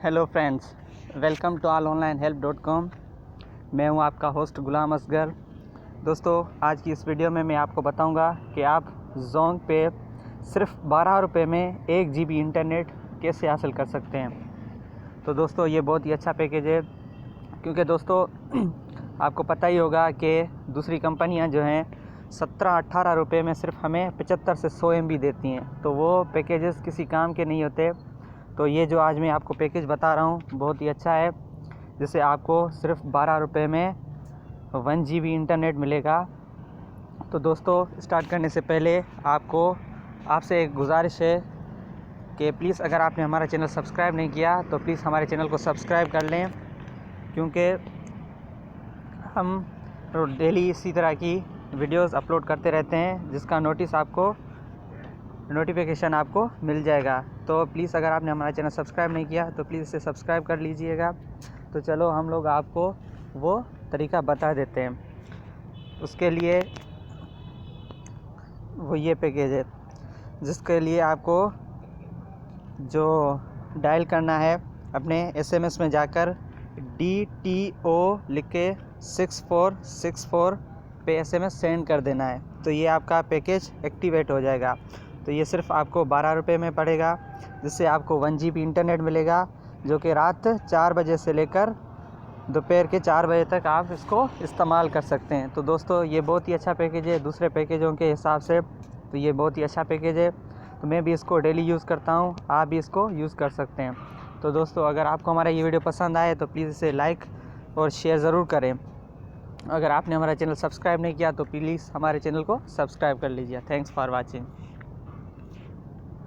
Hello friends, welcome to allonlinehelp.com। मैं हूं आपका होस्ट गुलाम असगर। दोस्तों, आज की इस वीडियो में मैं आपको बताऊंगा कि आप जोंग पे सिर्फ 12 रुपये में 1 GB इंटरनेट कैसे हासिल कर सकते हैं। तो दोस्तों, ये बहुत ही अच्छा पैकेज है, क्योंकि दोस्तों आपको पता ही होगा कि दूसरी कंपनियां जो हैं 17-18 रुपये में सिर्फ हमें 75 से 100 MB देती हैं। तो वो पैकेजेस किसी काम के नहीं होते। तो ये जो आज मैं आपको पैकेज बता रहा हूँ बहुत ही अच्छा है, जिससे आपको सिर्फ 12 रुपये में 1 GB इंटरनेट मिलेगा। तो दोस्तों, स्टार्ट करने से पहले आपसे एक गुजारिश है कि प्लीज़ अगर आपने हमारा चैनल सब्सक्राइब नहीं किया तो प्लीज़ हमारे चैनल को सब्सक्राइब कर लें, क्योंकि हम डेली इसी तरह की वीडियोस अपलोड करते रहते हैं, जिसका नोटिफिकेशन आपको मिल जाएगा। तो प्लीज़ अगर आपने हमारा चैनल सब्सक्राइब नहीं किया तो प्लीज़ इसे सब्सक्राइब कर लीजिएगा। तो चलो हम लोग आपको वो तरीका बता देते हैं। उसके लिए वो ये पैकेज है, जिसके लिए आपको जो डायल करना है, अपने SMS में जाकर DTO लिख के 6464 पे SMS सेंड कर देना है। तो ये आपका पैकेज एक्टिवेट हो जाएगा। तो ये सिर्फ आपको 12 रुपये में पड़ेगा, जिससे आपको 1 GB इंटरनेट मिलेगा, जो कि रात 4 बजे से लेकर दोपहर के 4 बजे तक आप इसको इस्तेमाल कर सकते हैं। तो दोस्तों, ये बहुत ही अच्छा पैकेज है दूसरे पैकेजों के हिसाब से। तो ये बहुत ही अच्छा पैकेज है। तो मैं भी इसको डेली यूज़ करता हूँ, आप भी इसको यूज़ कर सकते हैं। तो दोस्तों, अगर आपको हमारा ये वीडियो पसंद आए तो प्लीज़ इसे लाइक और शेयर ज़रूर करें। अगर आपने हमारा चैनल सब्सक्राइब नहीं किया तो प्लीज़ हमारे चैनल को सब्सक्राइब कर लीजिए। Thanks for watching.